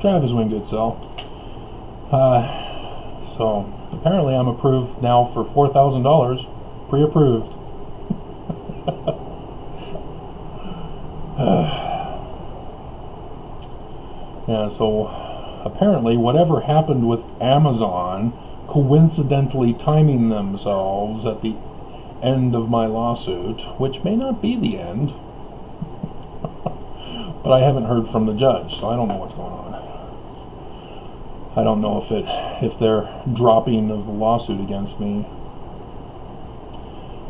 Travis Wingate cell. So apparently I'm approved now for $4,000, pre-approved. Yeah, so apparently whatever happened with Amazon coincidentally timing themselves at the end of my lawsuit, which may not be the end, but I haven't heard from the judge, so I don't know what's going on. I don't know if their dropping of the lawsuit against me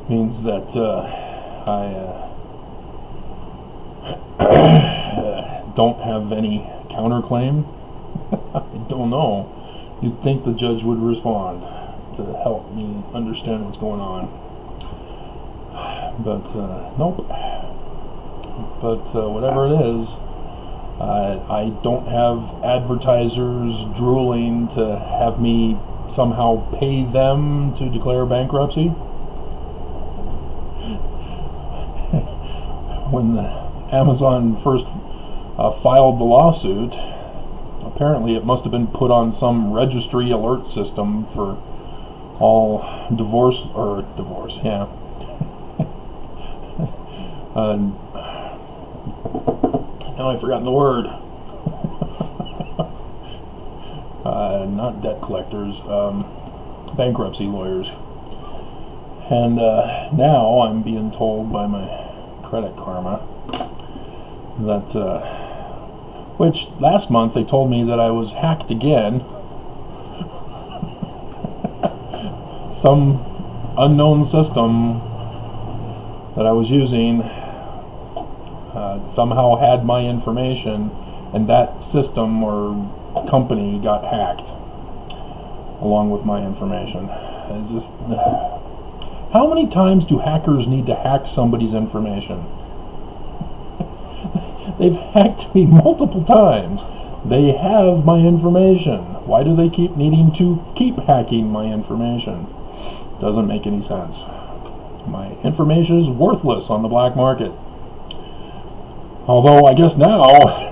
means that I don't have any counterclaim. I don't know. You'd think the judge would respond to help me understand what's going on, but nope. But whatever it is, I don't have advertisers drooling to have me somehow pay them to declare bankruptcy. When Amazon first filed the lawsuit, apparently it must have been put on some registry alert system for all divorce, yeah. Now I've forgotten the word. Not debt collectors, bankruptcy lawyers. And now I'm being told by my Credit Karma that, which last month they told me that I was hacked again. Some unknown system that I was using somehow had my information, and that system or company got hacked along with my information. It's just, how many times do hackers need to hack somebody's information? They've hacked me multiple times. They have my information. Why do they keep needing to keep hacking my information? Doesn't make any sense. My information is worthless on the black market. Although I guess now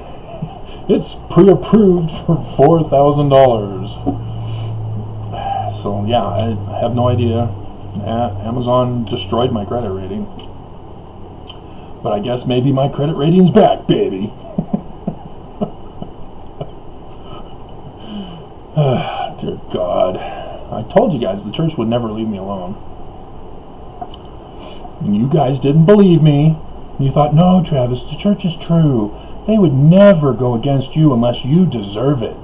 it's pre-approved for $4,000. So yeah, I have no idea. Amazon destroyed my credit rating. But I guess maybe my credit rating's back, baby. Dear God. I told you guys the church would never leave me alone. And you guys didn't believe me. You thought, no, Travis, the church is true. They would never go against you unless you deserve it.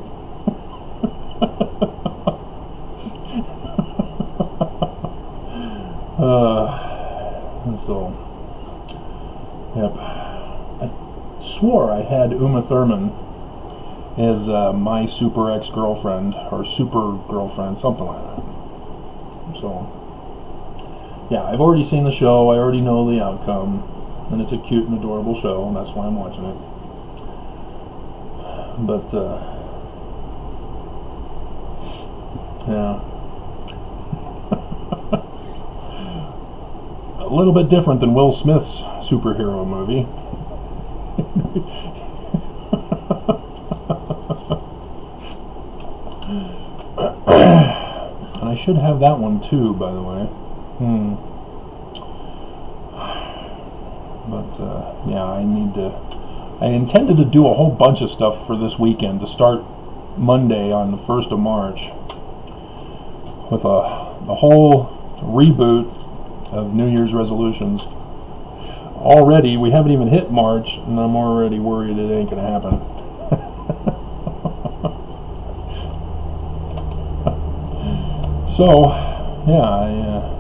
So, yep. I swore I had Uma Thurman as my super ex-girlfriend, or super girlfriend, something like that. So, yeah, I've already seen the show. I already know the outcome. And it's a cute and adorable show, and that's why I'm watching it. But, yeah. A little bit different than Will Smith's superhero movie. And I should have that one too, by the way. But yeah, I intended to do a whole bunch of stuff for this weekend to start Monday on the 1st of March with a whole reboot of New Year's resolutions. Already, we haven't even hit March, and I'm already worried it ain't gonna happen. So, yeah,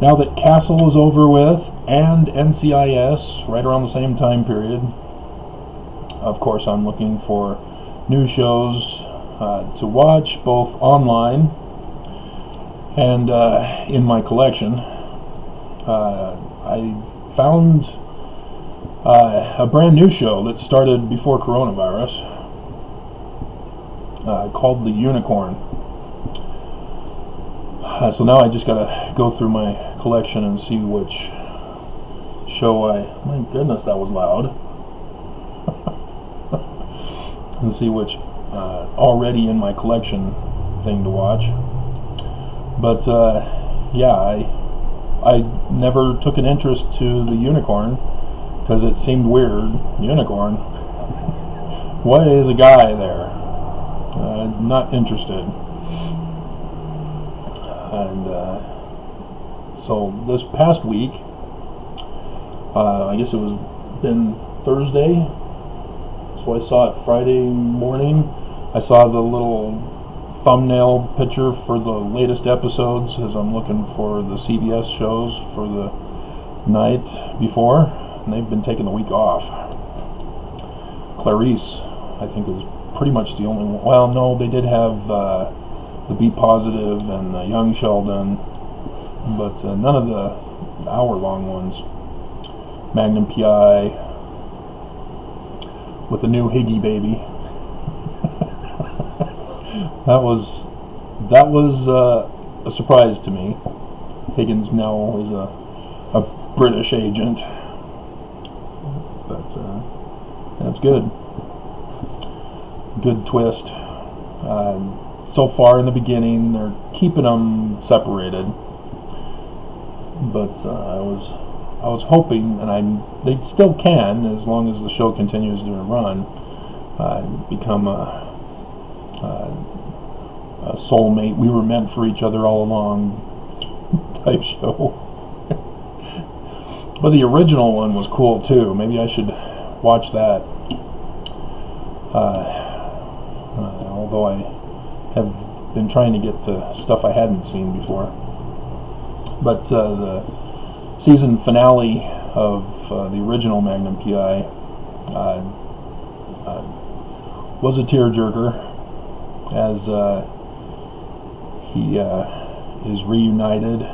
now that Castle is over with, and NCIS, right around the same time period, of course I'm looking for new shows to watch, both online and in my collection. I found a brand new show that started before coronavirus called The Unicorn. So now I just gotta go through my collection and see which show my goodness, that was loud. and see which already in my collection thing to watch. But yeah, I never took an interest to the unicorn because it seemed weird. Unicorn? Why is a guy there? Not interested. And so this past week, I guess it was been Thursday, so I saw it Friday morning. I saw the little thumbnail picture for the latest episodes as I'm looking for the CBS shows for the night before, and they've been taking the week off. Clarice, I think, was pretty much the only one. Well, no, they did have the Be Positive and Young Sheldon, but none of the hour-long ones. Magnum PI with the new Higgy baby. that was a surprise to me. Higgins now is a British agent, but that's good. Good twist. So far in the beginning, they're keeping them separated, but I was hoping, and they still can, as long as the show continues to run, become a soulmate, we were meant for each other all along type show. But the original one was cool too. Maybe I should watch that. Although I have been trying to get to stuff I hadn't seen before. But the season finale of the original Magnum PI was a tearjerker, as he is reunited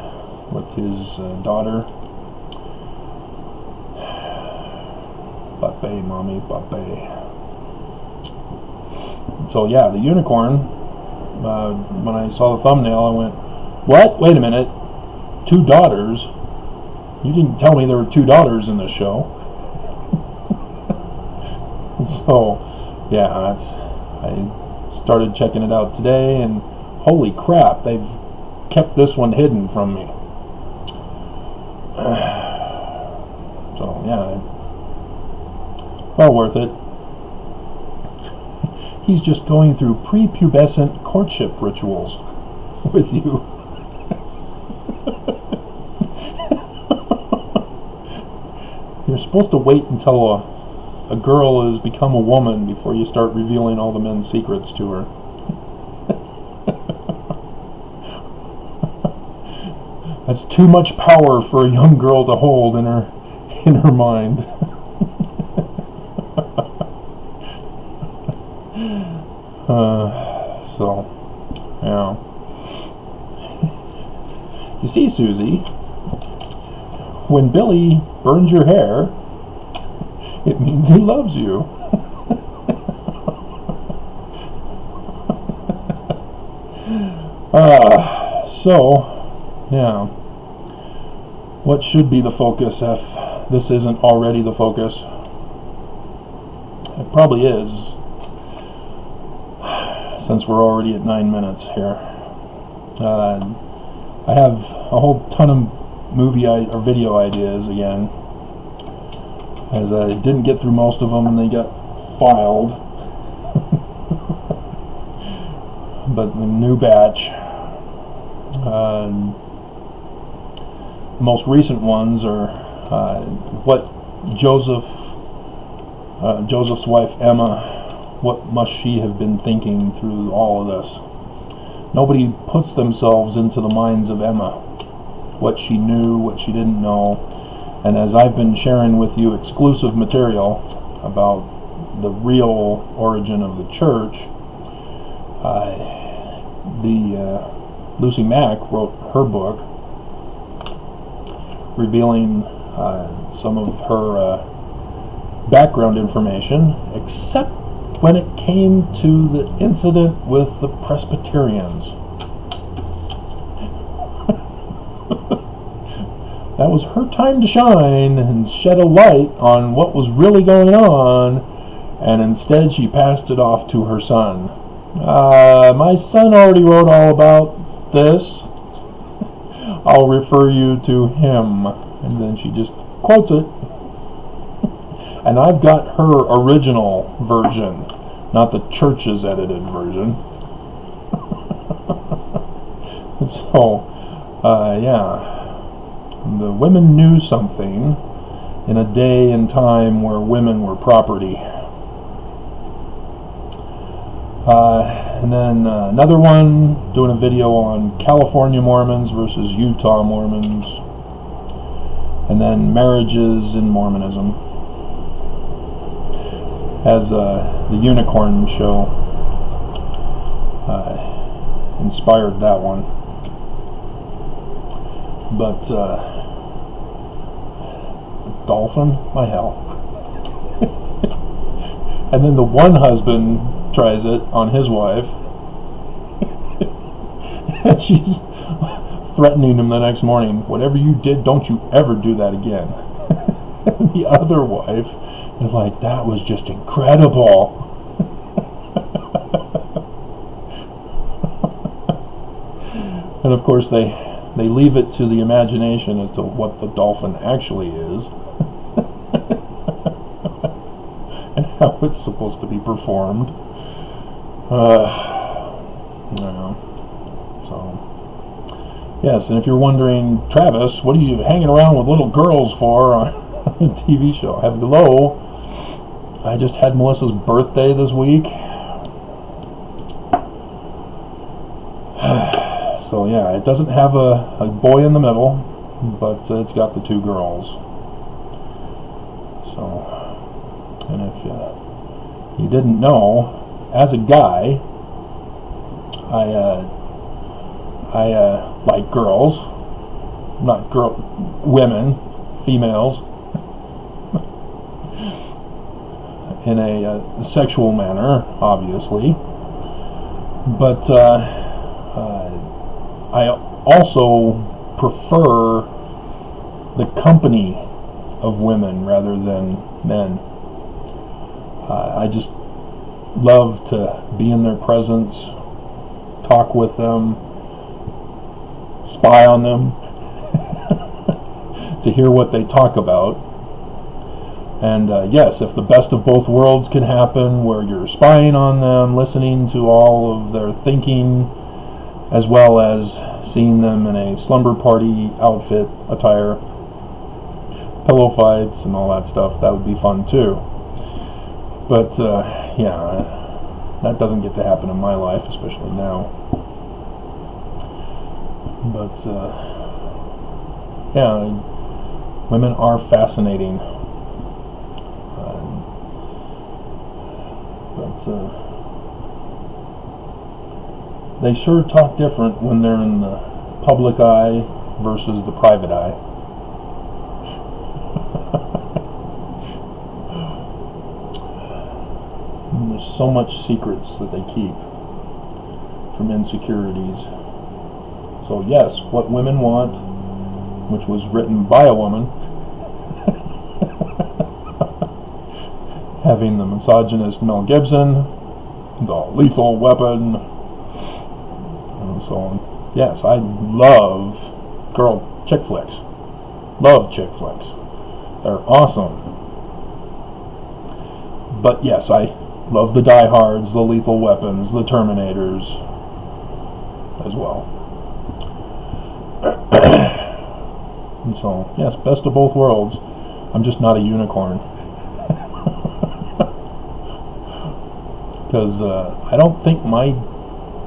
with his daughter. Pape, mommy, pape. So yeah, the unicorn, when I saw the thumbnail, I went, what? Wait a minute, 2 daughters? You didn't tell me there were 2 daughters in this show. So, yeah, I started checking it out today, and holy crap, they've kept this one hidden from me. So, yeah, well worth it. He's just going through prepubescent courtship rituals with you. You're supposed to wait until a girl has become a woman before you start revealing all the men's secrets to her. That's too much power for a young girl to hold in her mind. So, yeah. You see, Susie, when Billy burns your hair, it means he loves you. So, yeah. What should be the focus if this isn't already the focus? It probably is, since we're already at 9 minutes here. I have a whole ton of movie or video ideas again, as I didn't get through most of them and they got filed. But the new batch, the most recent ones are what Joseph's wife Emma, what must she have been thinking through all of this? Nobody puts themselves into the minds of Emma, what she knew, what she didn't know. And as I've been sharing with you exclusive material about the real origin of the church, Lucy Mack wrote her book revealing some of her background information, except when it came to the incident with the Presbyterians. That was her time to shine and shed a light on what was really going on, And instead she passed it off to her son. My son already wrote all about this. I'll refer you to him. And then she just quotes it. And I've got her original version, not the church's edited version. So, yeah. The women knew something in a day and time where women were property. And then another one, doing a video on California Mormons versus Utah Mormons. And then marriages in Mormonism. As the Unicorn show inspired that one. But dolphin, my hell. And then the one husband tries it on his wife, and she's threatening him the next morning, whatever you did, don't you ever do that again. And the other wife is like, that was just incredible. And of course they leave it to the imagination as to what the dolphin actually is. And how it's supposed to be performed. So, yes, and if you're wondering, Travis, what are you hanging around with little girls for on a TV show? Hello, I just had Melissa's birthday this week. So yeah, it doesn't have a boy in the middle, but it's got the two girls. So, and if you didn't know, as a guy, I like girls, not women, females, in a sexual manner, obviously. But I also prefer the company of women rather than men. I just love to be in their presence, talk with them, spy on them, to hear what they talk about. And yes, if the best of both worlds can happen, where you're spying on them, listening to all of their thinking, as well as seeing them in a slumber party outfit, attire, pillow fights, and all that stuff, that would be fun too. But yeah, that doesn't get to happen in my life, especially now. But yeah, women are fascinating. But they sure talk different when they're in the public eye versus the private eye. And there's so much secrets that they keep from insecurities. So yes, what women want, which was written by a woman, having the misogynist Mel Gibson, the Lethal Weapon, and so on. Yes, I love chick flicks. Love chick flicks. They're awesome. But yes, I love the Die Hards, the Lethal Weapons, the Terminators as well. And so, yes, best of both worlds. I'm just not a unicorn. Because I don't think my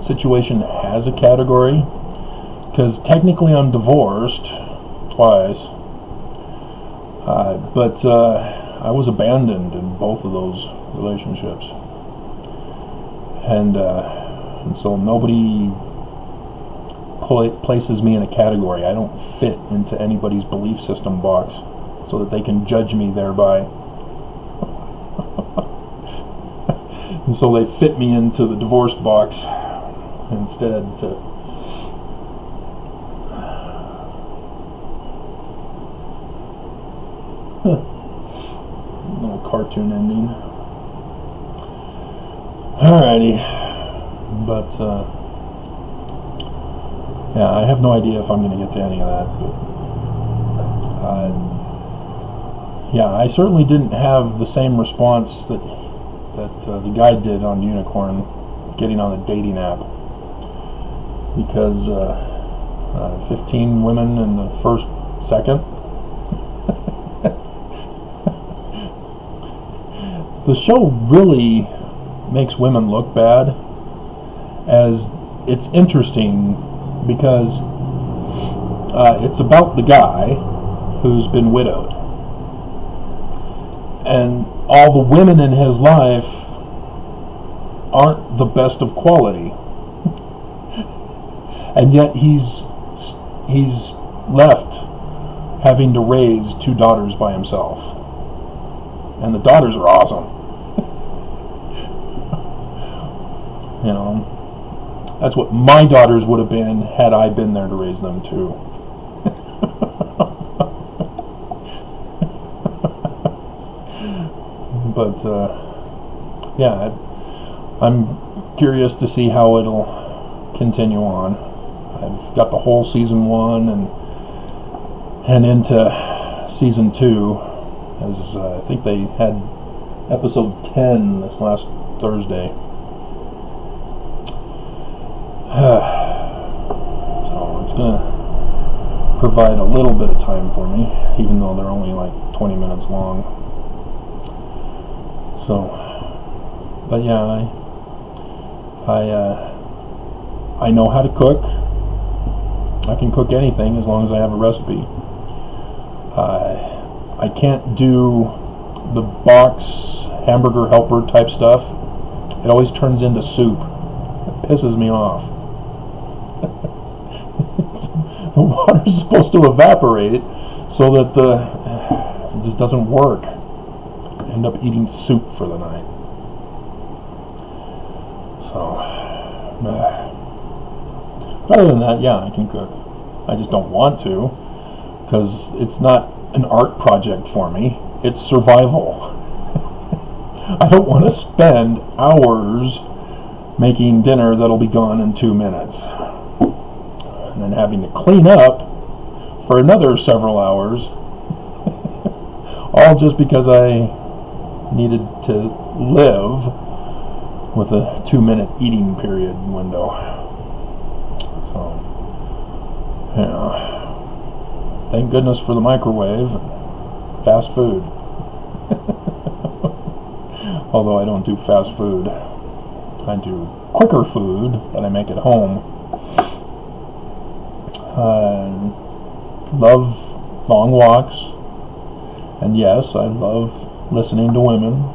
situation has a category. Because technically I'm divorced twice. But I was abandoned in both of those relationships. And so nobody places me in a category. I don't fit into anybody's belief system box so that they can judge me thereby. And so they fit me into the divorce box instead to little cartoon ending. Alrighty, but yeah, I have no idea if I'm going to get to any of that, but yeah, I certainly didn't have the same response that the guy did on Unicorn, getting on a dating app, because 15 women in the first second. The show really makes women look bad, as it's interesting because it's about the guy who's been widowed, and all the women in his life aren't the best of quality, and yet he's left having to raise 2 daughters by himself, and the daughters are awesome. You know, that's what my daughters would have been had I been there to raise them too. But yeah, I'm curious to see how it'll continue on. I've got the whole season 1 and into season 2, as I think they had episode 10 this last Thursday. So it's gonna provide a little bit of time for me, even though they're only like 20 minutes long. So, but yeah, I know how to cook. I can cook anything as long as I have a recipe. I can't do the box hamburger helper type stuff. It always turns into soup. It pisses me off. The water's supposed to evaporate so that it just doesn't work. I end up eating soup for the night. So, other than that, yeah, I can cook. I just don't want to, because it's not an art project for me. It's survival. I don't want to spend hours making dinner that'll be gone in 2 minutes, and then having to clean up for another several hours, all just because I needed to live with a 2-minute eating period window. So, yeah. Thank goodness for the microwave and fast food. Although I don't do fast food. I do quicker food that I make at home. I love long walks. And yes, I love listening to women.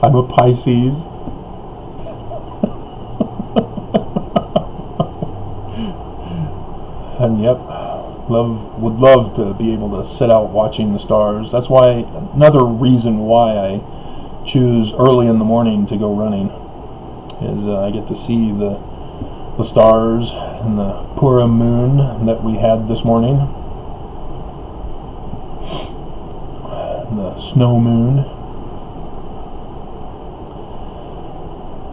I'm a Pisces. And yep, would love to be able to sit out watching the stars. That's why, another reason why I choose early in the morning to go running, is I get to see the stars and the Pura moon that we had this morning, the snow moon.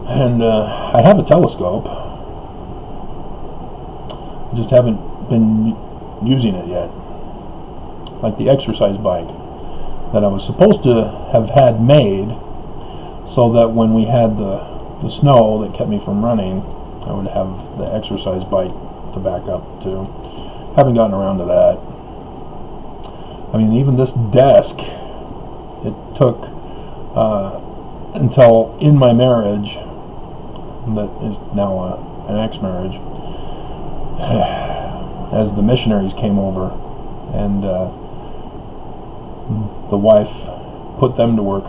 And I have a telescope. I just haven't been using it yet. Like the exercise bike that I was supposed to have had made, so that when we had the snow that kept me from running, I would have the exercise bike to back up to. Haven't gotten around to that. I mean, even this desk, it took until in my marriage, that is now an ex-marriage, as the missionaries came over, and the wife put them to work.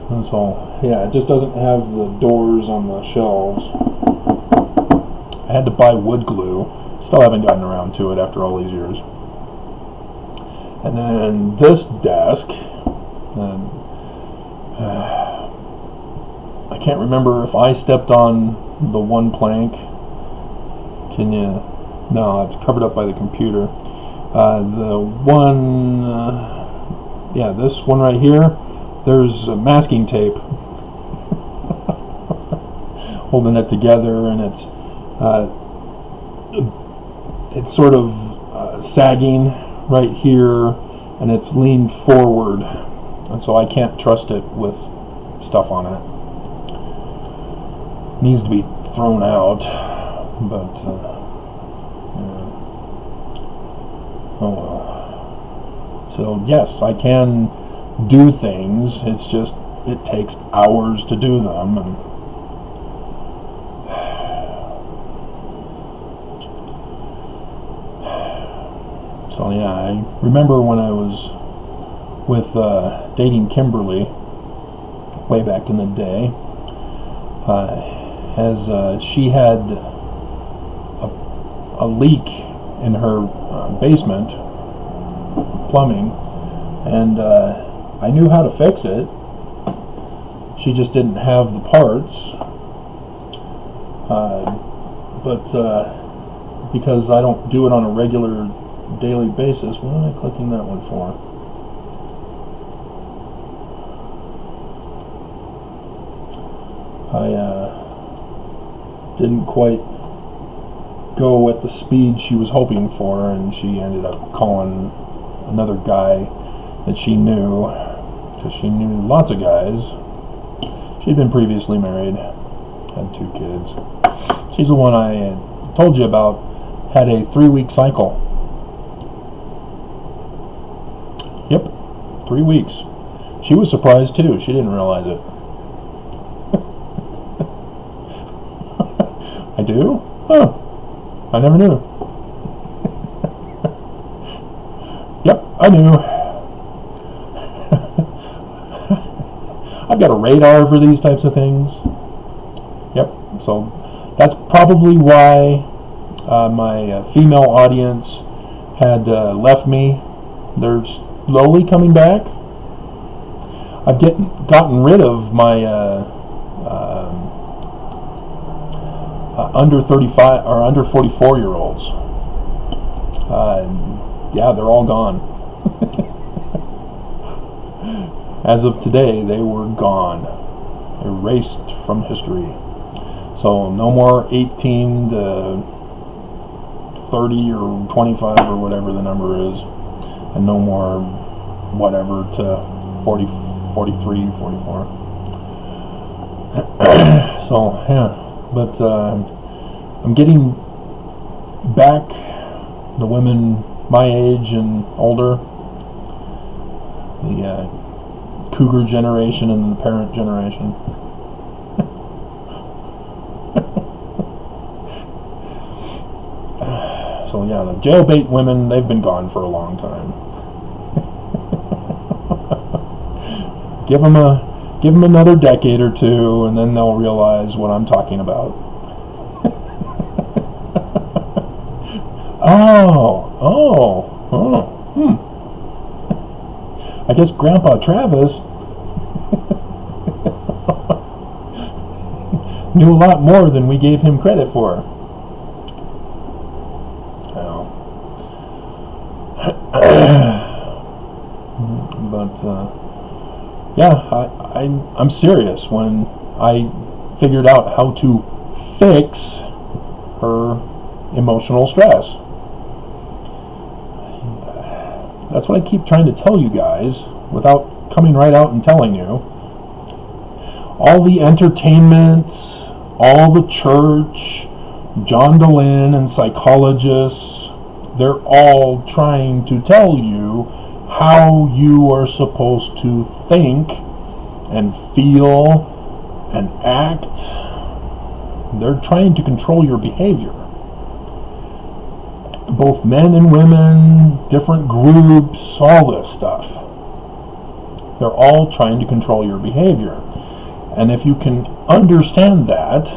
And so, yeah, it just doesn't have the doors on the shelves. I had to buy wood glue. Still haven't gotten around to it after all these years. And then this desk, I can't remember if I stepped on the one plank Can you? No, it's covered up by the computer. The one, yeah, this one right here, there's masking tape holding it together, and it's sort of sagging right here, and it's leaned forward, and so I can't trust it with stuff on it. It needs to be thrown out, but yeah. Oh well. So yes, I can do things, it's just it takes hours to do them, and so yeah, I remember when I was with dating Kimberly way back in the day, as she had a leak in her basement, plumbing, and I knew how to fix it. She just didn't have the parts, but because I don't do it on a regular daily basis. What am I clicking that one for? I didn't quite go at the speed she was hoping for, and she ended up calling another guy that she knew, because she knew lots of guys. She'd been previously married, had 2 kids. She's the one I had told you about, had a 3-week cycle. Yep, 3 weeks. She was surprised too. She didn't realize it. I do? Huh. I never knew. Yep, I knew. I've got a radar for these types of things. Yep, so that's probably why my female audience had left me. They're slowly coming back. I've gotten rid of my under 35 or under 44-year-olds. Yeah, they're all gone. As of today, they were gone, erased from history. So no more 18 to 30 or 25 or whatever the number is, and no more whatever to 40, 43, 44. So yeah, but I'm getting back the women my age and older, the cougar generation and the parent generation. So yeah, the jailbait women, they've been gone for a long time. Give them another decade or two, and then they'll realize what I'm talking about. I guess Grandpa Travis knew a lot more than we gave him credit for. But yeah, I'm serious. When I figured out how to fix her emotional stress, that's what I keep trying to tell you guys without coming right out and telling you. All the entertainment, all the church, John DeLynn and psychologists, they're all trying to tell you how you are supposed to think and feel and act. They're trying to control your behavior. Both men and women, different groups, all this stuff. They're all trying to control your behavior. And if you can understand that,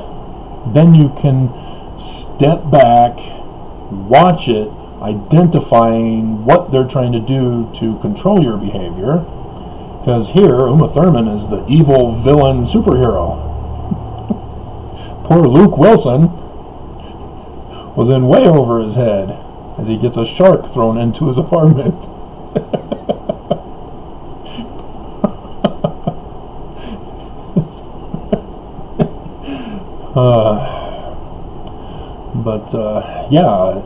then you can step back, watch it, identifying what they're trying to do to control your behavior. Because here, Uma Thurman is the evil villain superhero. Poor Luke Wilson was in way over his head as he gets a shark thrown into his apartment. Yeah,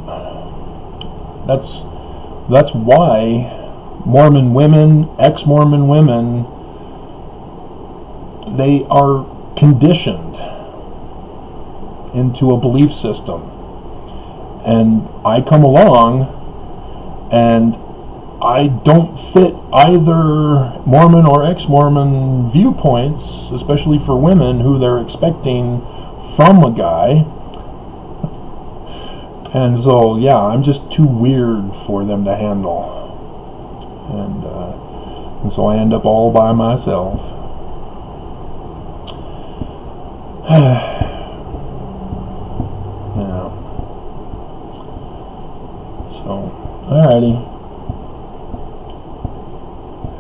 that's why Mormon women, ex-Mormon women, they are conditioned into a belief system. And I come along and I don't fit either Mormon or ex-Mormon viewpoints, especially for women who they're expecting from a guy. And so, yeah, I'm just too weird for them to handle. And so I end up all by myself. Yeah. So, alrighty.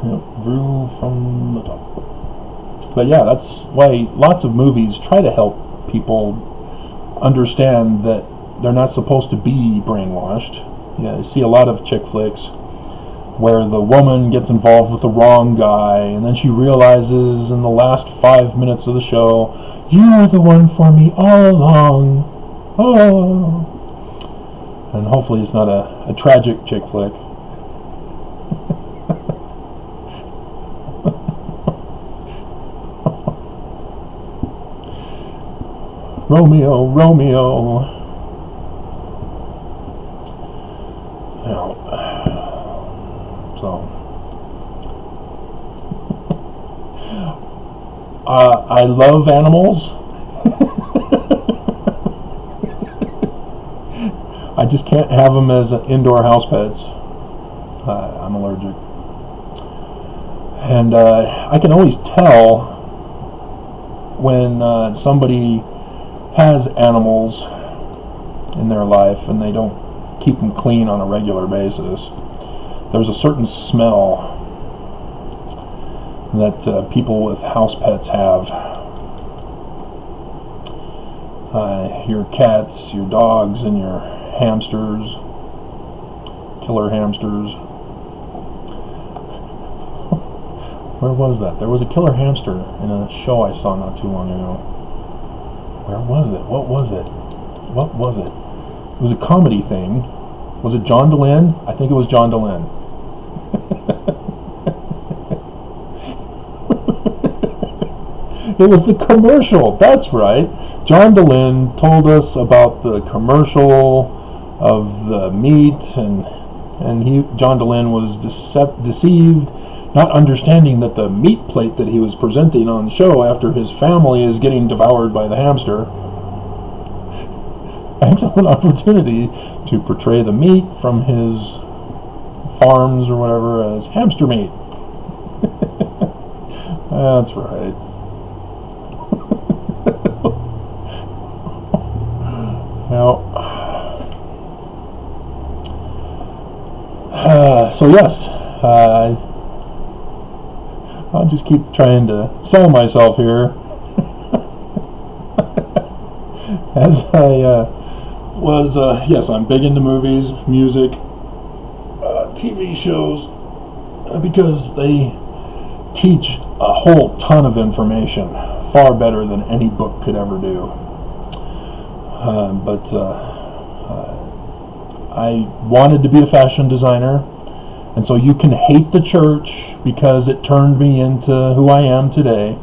Yep, Drew from the top. But yeah, that's why lots of movies try to help people understand that they're not supposed to be brainwashed. Yeah, you see a lot of chick flicks where the woman gets involved with the wrong guy, and then she realizes in the last 5 minutes of the show, you were the one for me all along. Oh. And hopefully it's not a tragic chick flick. Romeo, Romeo. I love animals. I just can't have them as indoor house pets. I'm allergic. And I can always tell when somebody has animals in their life and they don't keep them clean on a regular basis. There's a certain smell that people with house pets have. Your cats, your dogs, and your hamsters, killer hamsters. Where was that? There was a killer hamster in a show I saw not too long ago. Where was it? What was it? What was it? It was a comedy thing. Was it John DeLynn? I think it was John DeLynn. It was the commercial. That's right. John DeLynn told us about the commercial of the meat, and John DeLynn was deceived, not understanding that the meat plate that he was presenting on the show after his family is getting devoured by the hamster. Excellent opportunity to portray the meat from his farms or whatever as hamster meat. That's right. Now, so yes, I'll just keep trying to sell myself here. As I was, yes, I'm big into movies, music, TV shows, because they teach a whole ton of information, far better than any book could ever do. I wanted to be a fashion designer, and so you can hate the church because it turned me into who I am today.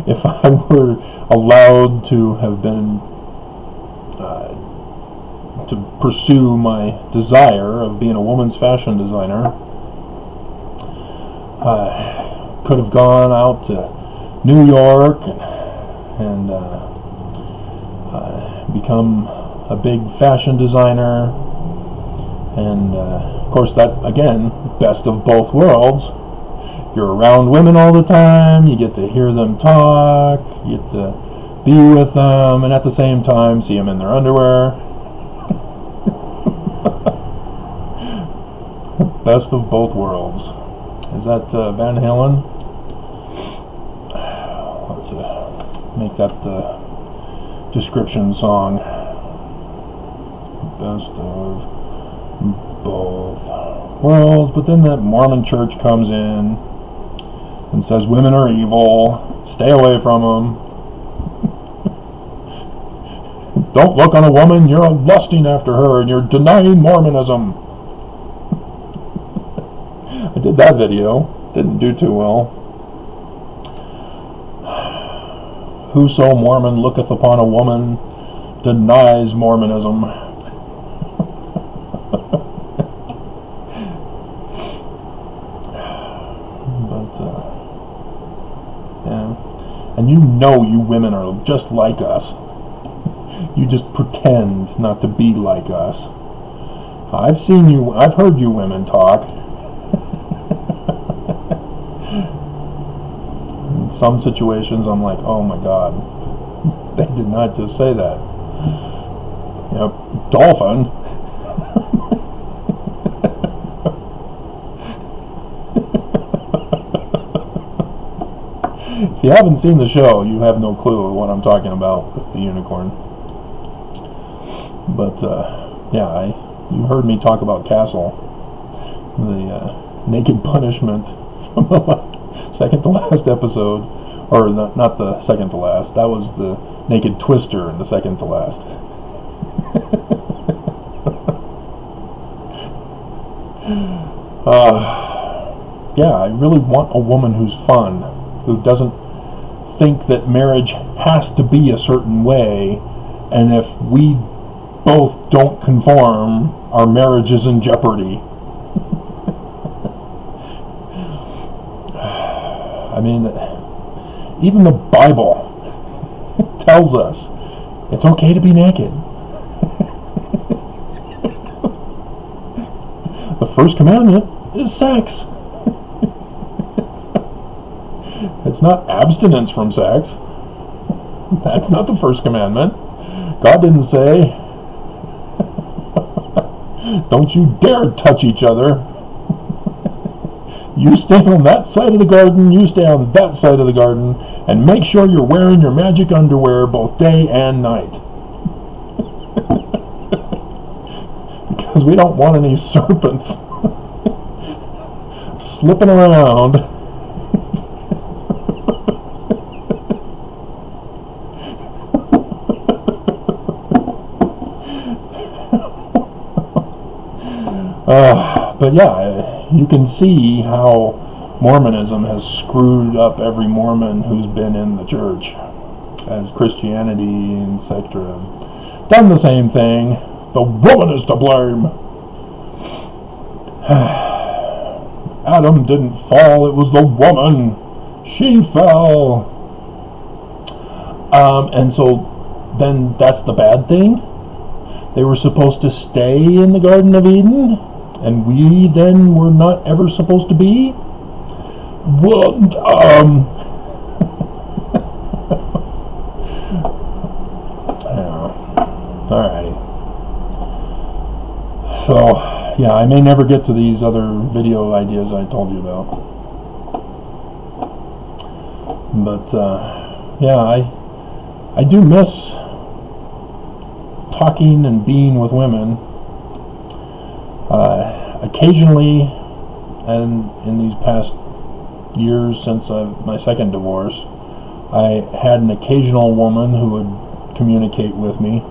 If I were allowed to have been to pursue my desire of being a woman's fashion designer, I could have gone out to New York and become a big fashion designer, and of course that's again best of both worlds. You're around women all the time, you get to hear them talk, you get to be with them, and at the same time see them in their underwear. Best of both worlds. Is that Van Halen? I'll have to make that the description song. Best of both worlds. But then that Mormon church comes in and says women are evil, stay away from them. Don't look on a woman, you're lusting after her and you're denying Mormonism. I did that video, didn't do too well. Whoso Mormon looketh upon a woman denies Mormonism. But, yeah. And you know you women are just like us. You just pretend not to be like us. I've seen you, I've heard you women talk. In some situations I'm like, oh my God, they did not just say that. Yep, dolphin. If you haven't seen the show, you have no clue what I'm talking about with the unicorn. But yeah, you heard me talk about Castle, the naked punishment from the second to last episode, or not the second to last. That was the naked twister in the second to last. Yeah, I really want a woman who's fun, who doesn't think that marriage has to be a certain way, and if we both don't conform, our marriage is in jeopardy. I mean, even the Bible tells us it's okay to be naked. The first commandment is sex. It's not abstinence from sex. That's not the first commandment. God didn't say, don't you dare touch each other. You stay on that side of the garden, you stay on that side of the garden, and make sure you're wearing your magic underwear both day and night. Because we don't want any serpents slipping around. But yeah, you can see how Mormonism has screwed up every Mormon who's been in the church, as Christianity, etc. have done the same thing. The woman is to blame. Adam didn't fall, it was the woman. She fell. And so then that's the bad thing? They were supposed to stay in the Garden of Eden, and we then were not ever supposed to be? Well, yeah. Alrighty. So, yeah, I may never get to these other video ideas I told you about. But, yeah, I do miss talking and being with women. Occasionally, and in these past years since my second divorce, I had an occasional woman who would communicate with me,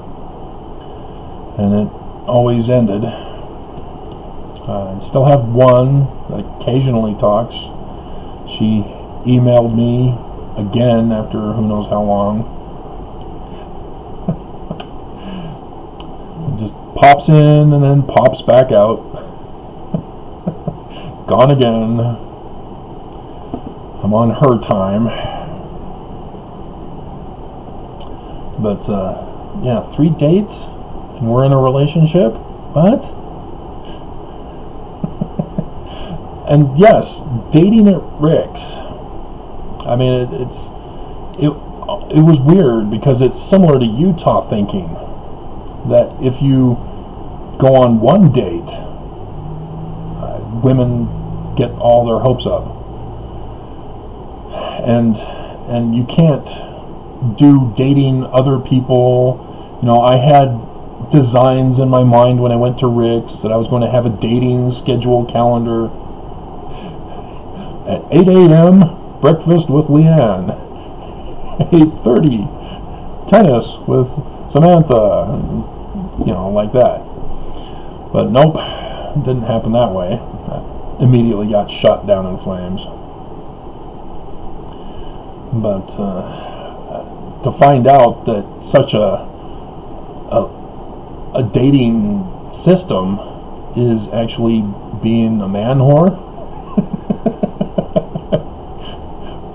and it always ended. I still have one that occasionally talks. She emailed me again after who knows how long. Just pops in and then pops back out. Gone again. I'm on her time. But yeah, 3 dates and we're in a relationship? What? And yes, dating at Rick's. I mean, it was weird because it's similar to Utah thinking that if you go on one date, women get all their hopes up, and you can't do dating other people. You know, I had designs in my mind when I went to Rick's that I was going to have a dating schedule calendar. At 8 a.m., breakfast with Leanne. 8:30, tennis with Samantha. You know, like that. But nope, it didn't happen that way. I immediately got shot down in flames. But to find out that such a dating system is actually being a man whore,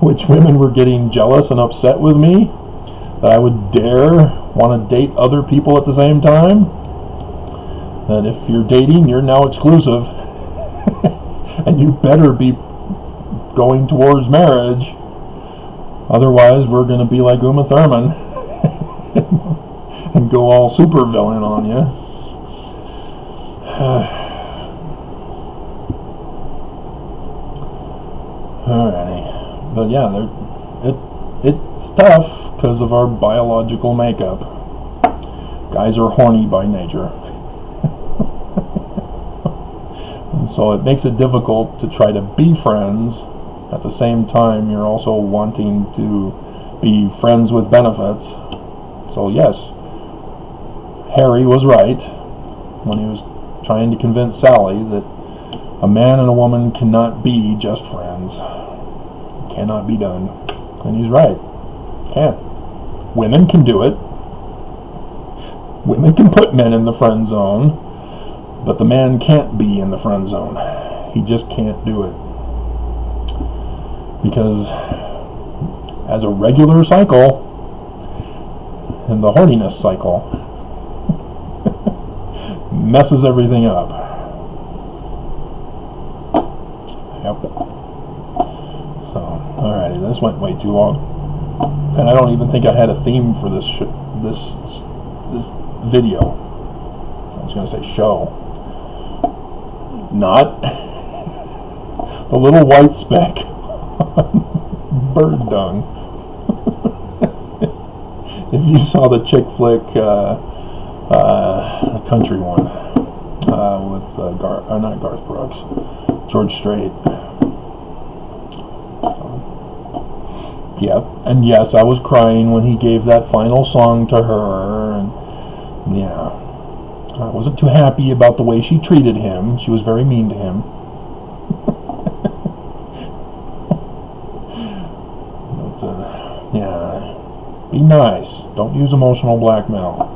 which women were getting jealous and upset with me, that I would dare want to date other people at the same time, that if you're dating, you're now exclusive, and you better be going towards marriage, otherwise we're going to be like Uma Thurman and go all super villain on you. Alrighty. But yeah, it's tough because of our biological makeup. Guys are horny by nature. And so it makes it difficult to try to be friends. At the same time, you're also wanting to be friends with benefits. So yes, Harry was right when he was trying to convince Sally that a man and a woman cannot be just friends. It cannot be done. And he's right. Can't. Women can do it. Women can put men in the friend zone, but the man can't be in the friend zone. He just can't do it. Because as a regular cycle, and the horniness cycle messes everything up. Yep. So, alrighty, this went way too long, and I don't even think I had a theme for this this video. I was going to say show, not the little white speck on bird dung. If you saw the chick flick, the country one, with not Garth Brooks, George Strait. Yep, and yes, I was crying when he gave that final song to her, and yeah, I wasn't too happy about the way she treated him. She was very mean to him. But yeah, be nice. Don't use emotional blackmail.